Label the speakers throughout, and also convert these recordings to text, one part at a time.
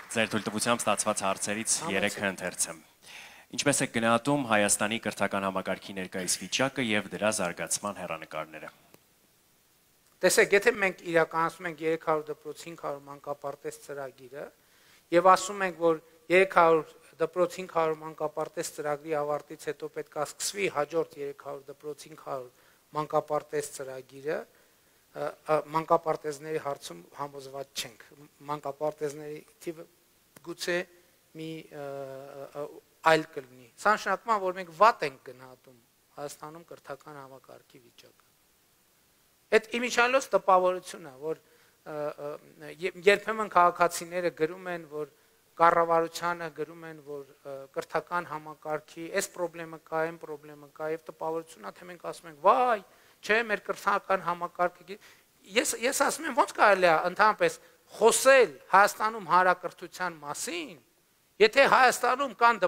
Speaker 1: Ձեր թույլտվությամբ ստացված հարցերից 3-ը ընթերցեմ։ Ինչպես է գնահատում Հայաստանի կրթական համակարգի ներկայիս վիճակը եւ դրա զարգացման հեռանկարները։
Speaker 2: Տեսեք, եթե մենք իրականացնում ենք 300 դպրոց 500 մանկապարտեզ ծրագիրը եւ ասում ենք, որ 300 դպրոց 500 մանկապարտեզ ծրագրի ավարտից հետո պետք է սկսվի հաջորդ 300 դպրոց 500 մանկապարտեզ ծրագիրը, մանկապարտեզների հարցում համոզված չենք։ Մանկապարտեզների թիվը գուցե մի այլ կլինի։ Սա նշանակում է, որ մենք վատ ենք գնահատում Հայաստանում կրթական համակարգի վիճակը։ Այդ իմիջիայլոց տպավորություն է, որ երբեմն քաղաքացիները գրում են, որ կառավարությանը գրում են, որ կրթական համակարգի այս խնդրեմը կա, այն խնդրեմը կա, եւ տպավորությունն է, թե մենք ասում ենք, վայ, չէ, մեր կրթական համակարգը։ Ես ասում եմ, ոնց կարելի է ընդհանրապես խոսել Հայաստանում հանրակրթության մասին, եթե Հայաստանում կան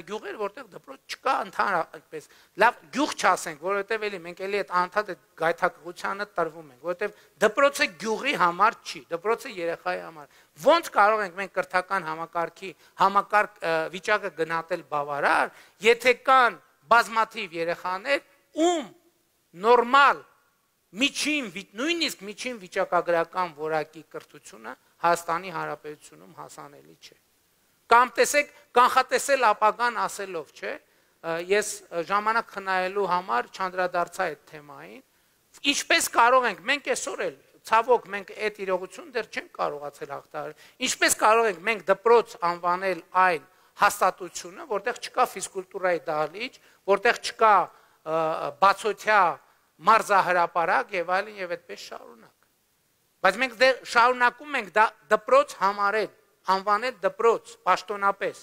Speaker 2: գյուղեր, որտեղ դպրոց չկա ընդհանրապես, լավ գյուղ չասենք, որովհետև էլի մենք էլի այդ անդադ գայթակղությանը տրվում ենք, որովհետև դպրոցը գյուղի համար չի, դպրոցը երեխայի համար։ Ոնց կարող ենք մենք կրթական համակարգի համակարգ վիճակը գնահատել բավարար, եթե կան բազմաթիվ երեխաներ, ում նորմալ նույնիսկ միջին վիճակագրական որակի կրթությունը Հայաստանի Հանրապետությունում հասանելի չէ։ Կամ տեսեք, կանխատեսել ապագան ասելով, չէ, ես ժամանակ խնայելու համար չանդրադարձա այդ թեմային, ինչպես կարող ենք, մենք այսօր էլ, ցավոք, մենք այդ իրողություն դեռ չենք կարողացել հաղթահարել, ինչպես կարող ենք մենք դպրոց անվանել այն հաստատությունը, որտեղ չկա ֆիզկուլտուրայի դահլիճ, որտեղ չկա բացօթյա մարզահրապարակ եւ այլն եւ այդպես շարունակ։ Բայց մենք դեռ շարունակում ենք դպրոց համարել, անվանել դպրոց պաշտոնապես,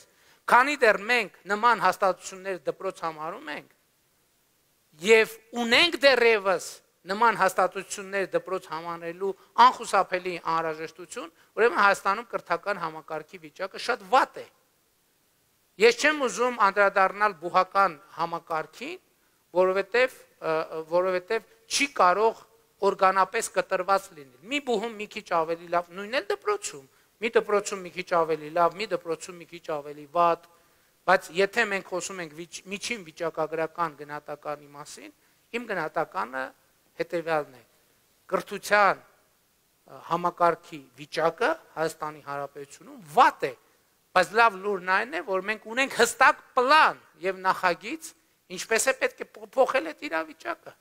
Speaker 2: քանի դեռ մենք նման հաստատություններ դպրոց համարում ենք եւ ունենք դեռևս նման հաստատություններ դպրոց համարելու անխուսափելի անհրաժեշտություն, ուրեմն Հայաստանում կրթական համակարգի վիճակը շատ վատ է։ Ես չեմ ուզում անդրադառնալ բուհական համակարգին, որովհետև չի կարող օրգանապես կտրված լինել։ Մի բուհում մի քիչ ավելի լավ, նույնն էլ դպրոցում, մի դպրոցում մի քիչ ավելի լավ, մի դպրոցում մի քիչ ավելի վատ, բայց եթե մենք խոսում ենք միջին վիճակագրական գնահատականի մասին, իմ գնահատականը հետևյալն է. կրթության համակարգի վիճակը Հայաստանի Հանրապետությունում վատ է, բայց լավ լուրն այն է, որ մենք ունենք հստակ պլան եւ նախագիծ, ինչպես է պետք է փոխել այդ իրավիճակը։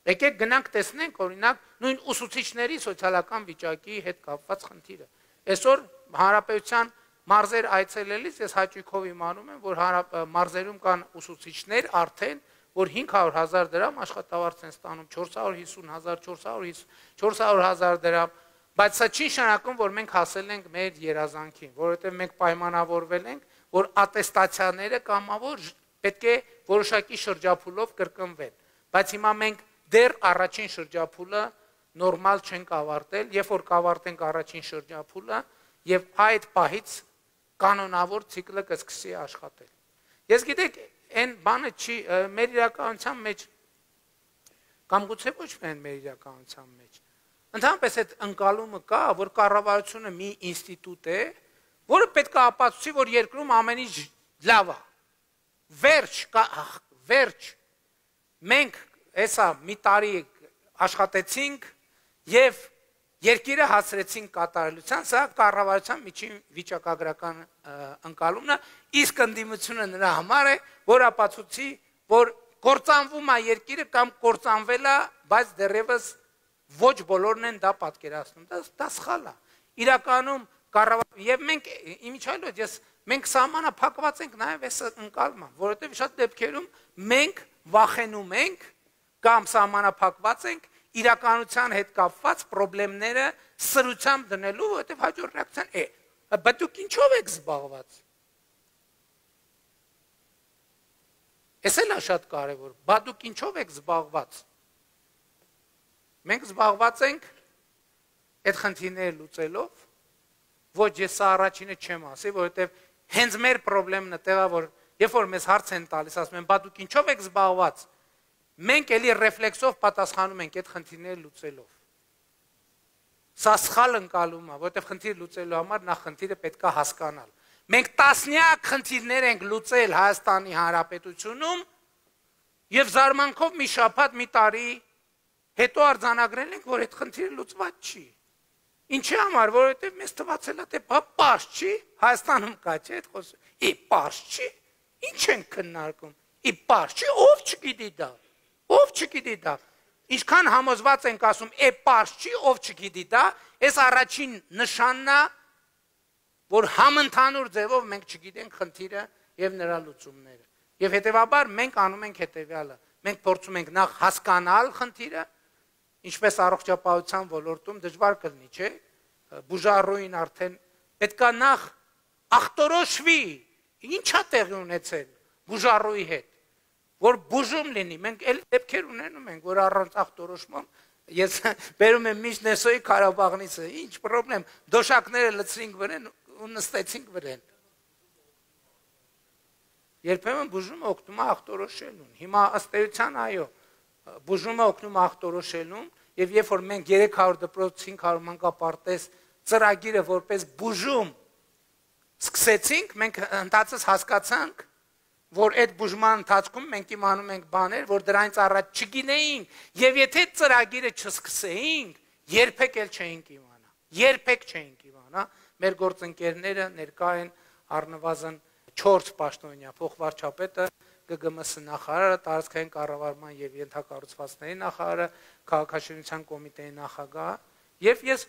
Speaker 2: Եկեք գնանք տեսնենք, օրինակ, նույն ուսուցիչների սոցիալական վիճակի հետ կապված խնդիրը։ Այսօր հանրապետության մարզեր այցելելիս ես հաճույքով իմանում եմ, որ մարզերում կան ուսուցիչներ արդեն, որ 500,000 դրամ աշխատավարձ են ստանում, 450,000, 400,000 դրամ, բայց սա չի նշանակում, որ մենք հասել ենք մեր երազանքին, որովհետև մենք պայմանավորվել ենք, որ ատեստացիաները կամավոր պետք է որոշակի շրջափուլով կրկնվեն, բայց հիմա մենք դեռ առաջին շրջափուլը նորմալ չենք ավարտել, երբ որ կավարտենք առաջին շրջափուլը եւ այդ պահից կանոնավոր ցիկլը կսկսի աշխատել։ Ես գիտեք, այն բանը չի մեր իրականության մեջ կամ գուցե ոչ միայն մեր իրականության մեջ։ Ընդհանրապես այդ ընկալումը կա, որ կառավարությունը մի ինստիտուտ է, որը պետք է ապացուցի, որ երկրում ամեն ինչ լավ է։ Վերջ, մենք հեսա մի տարի աշխատեցինք եւ երկիրը հասցրեցինք կատարելության, սա կառավարության միջին վիճակագրական ընկալումն է, իսկ ընդդիմությունը նրա համար է, որ ապացուցի, որ կործանվում է երկիրը կամ կործանվել է, բայց դեռևս ոչ բոլորն են դա պատկերացնում, դա սխալ է։ Իրականում եւ մենք իմիջիայլոց մենք սահմանափակված ենք նաեւ այս ընկալման, որովհետեւ շատ դեպքերում մենք վախենում ենք կամ սահմանափակված ենք իրականության հետ կապված խնդիրները սրությամբ դնելու, որովհետեւ հաջորդ ռեակցիան է, բայց դուք ինչով եք զբաղված։ Էս էլ է շատ կարևոր, բայց դուք ինչով եք զբաղված։ Մենք զբաղված ենք այդ խնդիրները լուծելով, ոչ ես սա առաջինը չեմ ասի, որովհետև հենց մեր խնդիրն է տեղա, որ երբ որ մեզ հարց են տալիս, ասում են, բա դուք ինչով եք զբաղված, մենք էլի ռեֆլեքսով պատասխանում ենք այդ խնդիրները լուծելով։ Սա սխալ ընկալում է, որտեղ խնդիր լուծելու համար նախ խնդիրը պետք է հասկանալ։ Մենք տասնյակ խնդիրներ ենք լուծել Հայաստանի Հանրապետությունում եւ զարմանքով մի շաբաթ, մի տարի հետո արձանագրել ենք, որ այդ խնդիրը լուծված չի։ Ինչի համար, որովհետեւ մեզ թվացել է թե պարզ չի, Հայաստանում կա չէ այդ խոսքը։ Պարզ չի։ Ինչ են քննարկում։ Պարզ չի, ով չգիտի դա։ Ով չգիտի դա։ Ինչքան համոզված ենք ասում, պարզ չի, ով չգիտի դա, այս առաջին նշանն է, որ համընդհանուր ձևով մենք չգիտենք խնդիրը եւ նրա լուծումները։ Եվ հետեւաբար մենք անում ենք հետեւյալը. մենք փորձում ենք նախ հասկանալ խնդիրը, ինչպես առողջապահության ոլորտում դժվար կլինի, չէ՞։ Բուժառուին արդեն պետքա նախ ախտորոշվի, ինչա տեղի ունեցել բուժառուի հետ, որ բուժում լինի։ Մենք էլ դեպքեր ունենում ենք, որ առանց ախտորոշման ես բերում եմ միշտ Նեսոյի Ղարաբաղնիցը, ինչ պրոբլեմ, դոշակները լցրինք վրան ու նստեցինք վրան։ Երբեմն բուժումը օգնում է ախտորոշելուն։ Հիմա ըստ էության այո, բուժումը օգնում է ախտորոշելուն, եւ երբ որ մենք 300 դպրոց 500 մանկապարտեզ ծրագիրը որպես բուժում սկսեցինք, մենք ընդհանրապես հասկացանք, որ այդ բուժման ընթացքում մենք իմանում ենք բաներ, որ դրանից առաջ չգինեինք, եւ եթե ծրագիրը չսկսեինք, երբեք էլ չէինք իմանա։ Երբեք չէինք իմանա։ Մեր գործընկերները ներկա են առնվազն 4 պաշտոնյա, փոխվարչապետը, ԳԳՄՍ նախարարը, տարածքային կառավարման եւ ենթակառուցվածքների նախարարը, քաղաքաշինության կոմիտեի նախագահը, եւ ես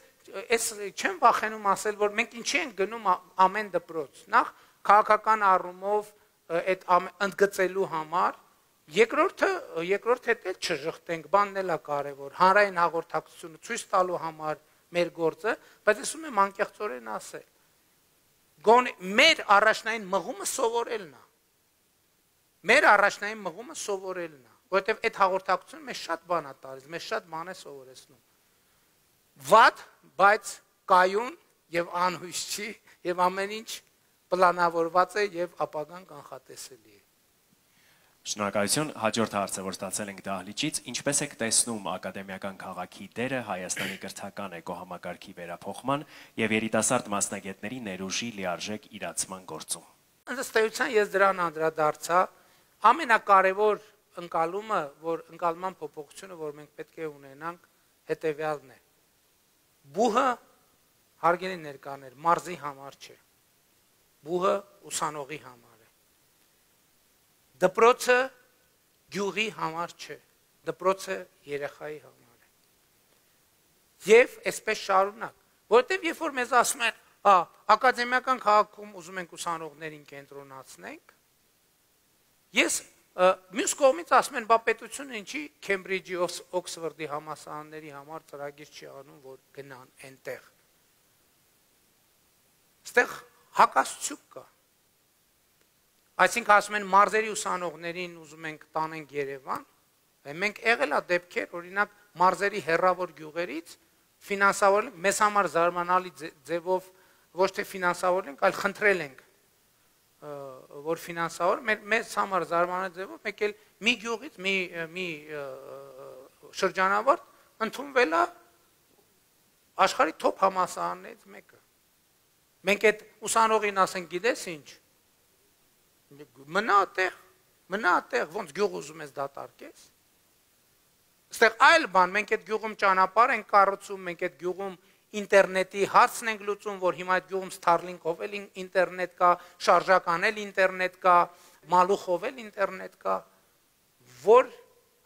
Speaker 2: չեմ վախենում ասել, որ մենք ինչի ենք գնում ամեն դպրոց։ Նախ քաղաքական առումով այդ ընդգծելու համար, երկրորդ հետ էլ չժխտենք, բանն էլ է կարևոր, հանրային հաղորդակցությունը ցույց տալու համար մեր գործը, բայց ես ուզում եմ անկեղծորեն ասել, գոնե մեր առաջնային մղումը սովորելն է։ Մեր առաջնային մղումը սովորելն է, որովհետև այդ հաղորդակցությունը մեզ շատ բան է տալիս, մեզ շատ բան է սովորեցնում։ Վատ, բայց կայուն եւ անհույս չի, եւ ամեն ինչ պլանավորված է եւ ապագան կանխատեսելի է։
Speaker 1: Շնորհակալություն, հաջորդ հարցը, որ ստացել ենք դահլիճից, ինչպես եք տեսնում ակադեմիական քաղաքի դերը Հայաստանի կրթական էկոհամակարգի վերափոխման եւ երիտասարդ մասնագետների ներուժի լիարժեք իրացման գործում։
Speaker 2: Ըստ էության ես դրան անդրադարձա, ամենակարևոր ընկալումը, որ ընկալման փոփոխությունը, որ մենք պետք է ունենանք, հետեւյալն է։ Բուհը հարգելի ներկաներ, մարզի համար չէ։ Բուհը ուսանողի համար է։ Դպրոցը գյուղի համար չէ, դպրոցը երեխայի համար է։ Եվ այսպես շարունակ, որովհետև երբ որ մեզ ասում են, ակադեմիական քաղաքում ուզում ենք ուսանողներին կենտրոնացնենք, ես մյուս կողմից ասում են, բա պետությունը ինչի Քեմբրիջի, Օքսֆորդի համալսարանների համար ծրագիր չի անում, որ գնան այնտեղ։ Այստեղ հակասություն կա։ Այսինքն ասում են մարզերի ուսանողներին ուզում ենք տանենք Երևան, մենք եղել է դեպքեր, օրինակ մարզերի հեռավոր գյուղերից ֆինանսավորենք, մեզ համար զարմանալի ձևով ոչ թե ֆինանսավորենք, այլ խնդրել ենք, որ ֆինանսավոր, մեզ համար զարմանալի ձևով մեկ էլ մի գյուղից մի շրջանավարտ ընդունվել է աշխարհի թոփ համալսարաններից մեկը։ Մենք այդ ուսանողին ասենք, գիտես ինչ, մնա այդտեղ, ոնց գյուղ ուզում ես դատարկես։ Այստեղ այլ բան, մենք այդ գյուղում ճանապարհ ենք կառուցում, մենք այդ գյուղում ինտերնետի հարցն ենք լուծում, որ հիմա այդ գյուղում Starlink-ով էլ ինտերնետ կա, շարժական էլ ինտերնետ կա, մալուխով էլ ինտերնետ կա, որ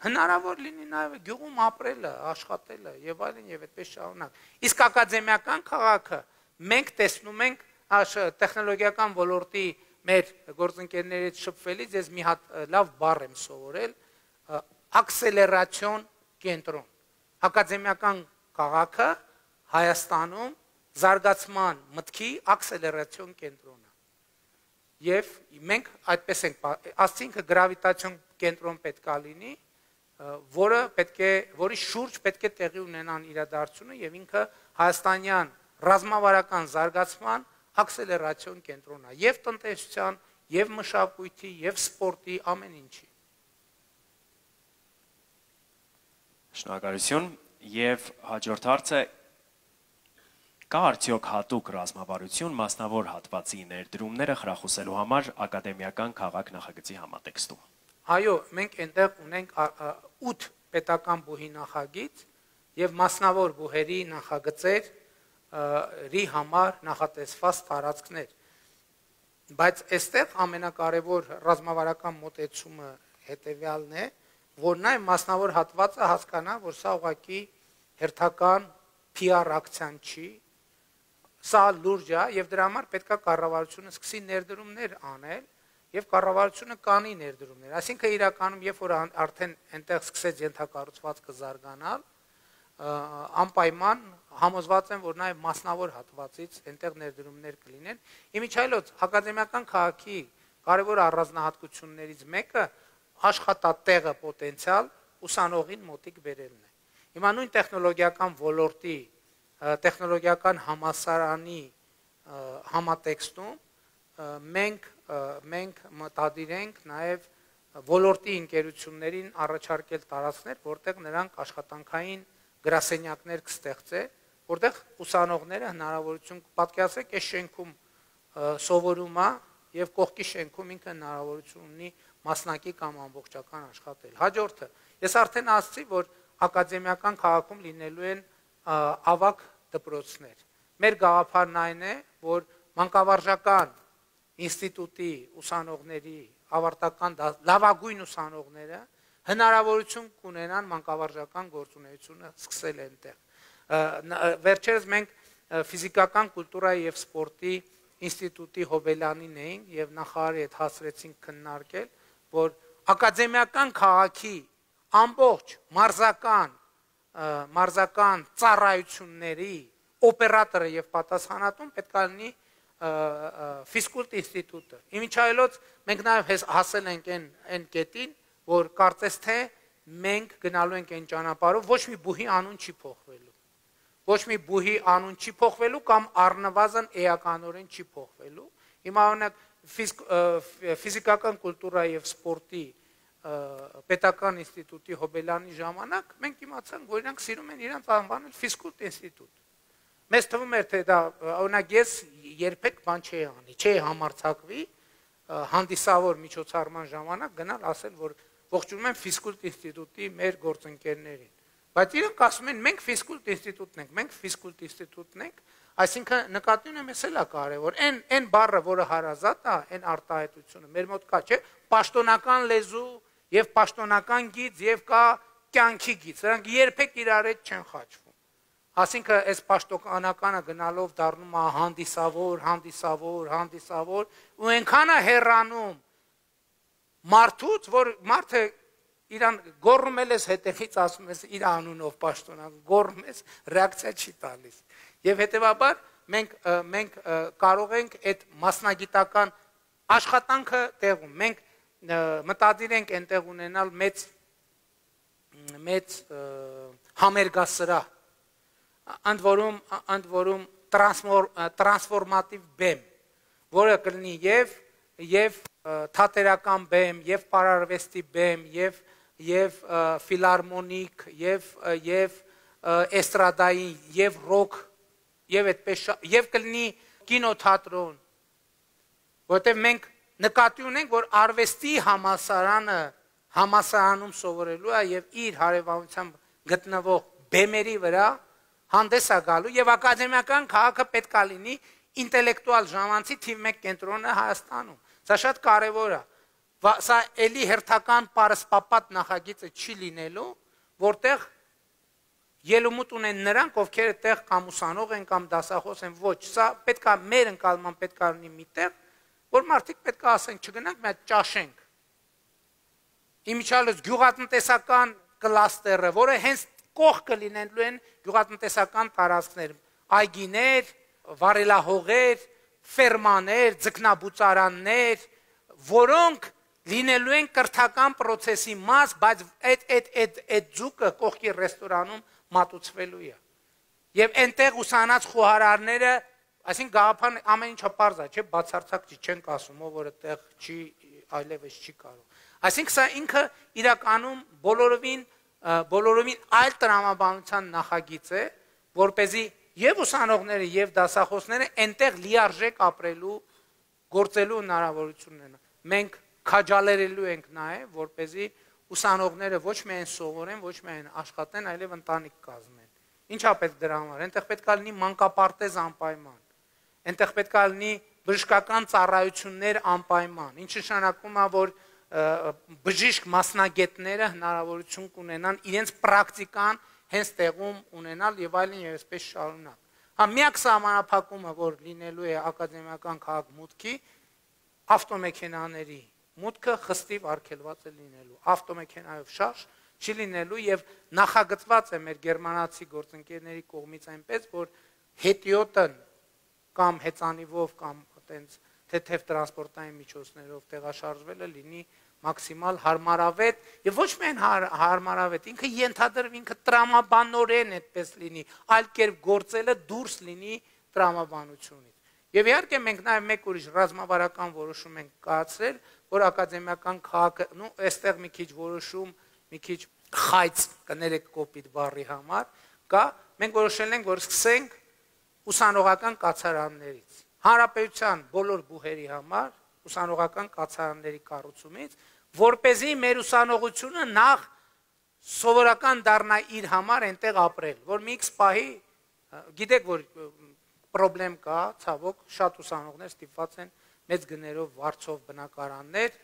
Speaker 2: հնարավոր լինի նաև գյուղում ապրելը, աշխատելը եւ այլն եւ այդպես շարունակ։ Իսկ ակադեմիական քաղաքը մենք տեսնում ենք տեխնոլոգիական ոլորտի մեր գործընկերներից շփվելիս ես մի հատ լավ բառ եմ սովորել, աքսելերացիոն կենտրոն։ Ակադեմիական քաղաքը Հայաստանում զարգացման մտքի աքսելերացիոն կենտրոնն է։ Եվ մենք այդպես ենք ասենք գրավիտացիոն կենտրոն պետք է լինի, որի շուրջ պետք է տեղի ունենան իրադարձությունը եւ ինքը հայաստանյան ռազմավարական զարգացման աքսելերացիոն կենտրոնն է եւ տնտեսության, եւ մշակույթի, եւ սպորտի, ամեն ինչի։
Speaker 1: Շնորհակալություն եւ հաջորդ հարցը Կա արդյոք հատուկ ռազմավարություն մասնավոր հատվածի ներդրումները խրախուսելու համար ակադեմիական քաղաք նախագծի համատեքստում։
Speaker 2: Այո, մենք այնտեղ ունենք 8 պետական բուհի նախագիծ եւ մասնավոր բուհերի նախագծերի համար նախատեսված տարածքներ։ Բայց այստեղ ամենակարևոր ռազմավարական մոտեցումը հետեւյալն է, որ նաեւ մասնավոր հատվածը հասկանա, որ սա ուղղակի հերթական PR ակցիան չի, սա լուրջ է եւ դրա համար պետքա կառավարությունը սկսի ներդրումներ անել եւ կառավարությունը կանի ներդրումներ։ Այսինքն իրականում երբ որ արդեն այնտեղ սկսեց ենթակառուցվածքը զարգանալ, անպայման համոզված եմ, որ նաեւ մասնավոր հատվածից այնտեղ ներդրումներ կլինեն։ Իմիջիայլոց ակադեմիական քաղաքի կարևոր առանձնահատկություններից մեկը աշխատատեղը պոտենցիալ ուսանողին մոտիկ բերելն է։ Հիմա նույն տեխնոլոգիական ոլորտի տեխնոլոգիական համալսարանի համատեքստում մենք մտադիր ենք նաև ոլորտի ընկերություններին առաջարկել տարածքներ, որտեղ նրանք աշխատանքային գրասենյակներ կստեղծեն, որտեղ ուսանողները հնարավորություն պատկերացրեք, այս շենքում սովորում է եւ կողքի շենքում ինքը հնարավորություն ունի մասնակի կամ ամբողջական աշխատել։ Հաջորդը, ես արդեն ասացի, որ ակադեմիական քաղաքում լինելու են ավագ դպրոցներ։ Մեր գաղափարն այն է, որ մանկավարժական ինստիտուտի ուսանողների ավարտական լավագույն ուսանողները հնարավորություն կունենան մանկավարժական գործունեությունը սկսել այնտեղ։ Վերջերս մենք ֆիզիկական կուլտուրայի եւ սպորտի ինստիտուտի Հոբելյանին էինք եւ նախարարի հետ հասրեցինք քննարկել, որ ակադեմիական քաղաքի ամբողջ մարզական ծառայությունների օպերատորը եւ պատասխանատուն պետք է լինի ֆիզկուլտ ինստիտուտը։ Իմիջիայլոց մենք նաեւ հասել ենք այն կետին, որ կարծես թե մենք գնալու ենք այն ճանապարհով, ոչ մի բուհի անուն չի փոխվելու։ Ոչ մի բուհի անուն չի փոխվելու կամ առնվազն էականորեն չի փոխվելու։ Հիմա օրինակ ֆիզիկական կուլտուրայի եւ սպորտի պետական ինստիտուտի Հոբելյանի ժամանակ մենք իմացանք, որ իրանք սիրում են իրանք անվանել ֆիզկուլտ ինստիտուտ։ Մեզ թվում էր, թե դա օրինակ ես երբեք բան չի անի, չի համարձակվի հանդիսավոր միջոցառման ժամանակ գնալ ասել, որ ողջունում եմ ֆիզկուլտ ինստիտուտի մեր գործընկերներին։ Բայց իրանք ասում են մենք ֆիզկուլտ ինստիտուտն ենք, մենք ֆիզկուլտ ինստիտուտն ենք, այսինքն նկատի ունեմ էս էլ է կարևոր։ Այն բառը, որը հարազատ է, այն արտահայտությունը մեր մոտ կա, չէ՞, պաշտոնական լեզու եւ պաշտոնական գիծ եւ կա կյանքի գիծ։ Նրանք երբեք իրար հետ չեն խաչվում։ Այսինքն այս պաշտոնականը գնալով դառնում է հանդիսավոր, ու այնքան է հեռանում մարդուց, որ մարդը իրան գոռում ես հետևից ասում ես իր անունով պաշտոնակ, գոռում ես, ռեակցիա չի տալիս։ Եվ հետեւաբար մենք կարող ենք այդ մասնագիտական աշխատանքը տեղում մենք մտադիր ենք այնտեղ ունենալ մեծ համերգասրահ, ընդ որում տրանսֆորմատիվ բեմ, որը կլինի եւ թատերական բեմ, եւ պարարվեստի բեմ, եւ ֆիլարմոնիկ, եւ էստրադային, եւ ռոք, եւ այդպես եւ կլինի կինոթատրոն, որտեղ մենք նկատի ունենք, որ արվեստի համալսարանում սովորելու է եւ իր հարևանությամբ գտնվող բեմերի վրա հանդես է գալու եւ ակադեմիական քաղաքը պետք է լինի ինտելեկտուալ ժամանցի թիվ 1 կենտրոնը Հայաստանում։ Սա շատ կարևոր է։ Սա էլի հերթական պարսպապատ նախագիծը չի լինելու, որտեղ ելումուտ ունեն նրանք, ովքեր այդտեղ կամ ուսանող են կամ դասախոս են, ոչ, սա պետք է մեր ընկալման պետք է լինի միտեղ, որ մարդիկ պետք է ասենք, չգնանք, մի հատ ճաշենք։ Իմիջիայլոց գյուղատնտեսական կլաստերը, որը հենց կողքը լինելու են գյուղատնտեսական տարածքներ, այգիներ, վարելահողեր, ֆերմաներ, ձկնաբուծարաններ, որոնք լինելու են կրթական process-ի մաս, բայց այդ ձուկը կողքի ռեստորանում մատուցվելու է։ Եվ այնտեղ ուսանած խոհարարները, այսինքն գաղափարն ամեն ինչը պարզ է, չէ, բացարձակ չենք ասում, որ այդտեղ չի այլևս չի կարող։ Այսինքն սա ինքը իրականում բոլորովին այլ տրամաբանության նախագիծ է, որպեսզի եւ ուսանողները եւ դասախոսները այնտեղ լիարժեք ապրելու գործելու հնարավորություն ունեն։ Մենք քաջալերելու ենք նաեւ, որպեսզի ուսանողները ոչ միայն սովորեն, ոչ միայն աշխատեն, այլև ընտանիք կազմեն։ Ինչա պետք դրա համար։ Այնտեղ պետք է լինի մանկապարտեզ անպայման։ Այնտեղ պետք է լինի բժշկական ծառայություններ անպայման։ Ինչը նշանակում է, որ բժիշկ մասնագետները հնարավորություն կունենան իրենց պրակտիկան հենց տեղում ունենալ եւ այլն եւ այսպես շարունակ։ Հա միակ սահմանափակումը, որ լինելու է ակադեմիական քաղաքմուտքի, ավտոմեքենաների մուտքը խստիվ արգելված է լինելու։ Ավտոմեքենայով շարժ չի լինելու եւ նախագծված է մեր գերմանացի գործընկերների կողմից այնպես, որ հետիոտն կամ հեծանիվով կամ այտենց թեթև տրանսպորտային միջոցներով տեղաշարժվելը լինի մաքսիմալ հարմարավետ եւ ոչ միայն հարմարավետ, ինքը ենթադրվի, ինքը տրամաբանորեն այդպես լինի, այլ կերպ գործելը դուրս լինի տրամաբանությունից։ Եվ իհարկե մենք նաեւ մեկ ուրիշ ռազմավարական որոշում ենք կայացրել, որ ակադեմիական քաղաքը, այստեղ մի քիչ որոշում, մի քիչ խայծ կներեք կոպիտ բառի համար, կա, մենք որոշել ենք, որ սկսենք ուսանողական կացարաններից։ Հանրապետության բոլոր բուհերի համար ուսանողական կացարանների կառուցումից, որպեսզի մեր ուսանողությունը նախ սովորական դառնա իր համար այնտեղ ապրել, որ մի քիչ պահի, գիտեք, որ պրոբլեմ կա, ցավոք, շատ ուսանողներ ստիպված են մեծ գներով վարձով բնակարաններ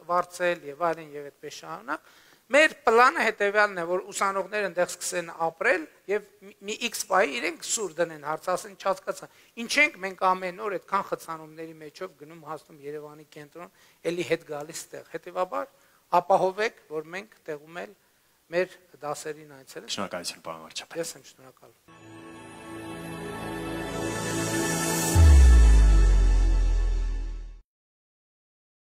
Speaker 2: վարձել եւ այլն եւ այդպես շարունակ։ Մեր պլանը հետեւյալն է, որ ուսանողները այնտեղ սկսեն ապրել եւ մի X պահի իրենք սուր դնեն, հարցասեն, չհասկացան։ Ինչ ենք մենք ամեն օր այդքան խցանումների մեջով գնում հասնում Երևանի կենտրոն, էլի հետ գալիս տեղ։ Հետեւաբար ապահովեք, որ մենք տեղում էլ մեր դասերին այցելենք։
Speaker 1: Շնորհակալություն, պարոն վարչապետ։
Speaker 2: Ես եմ շնորհակալ։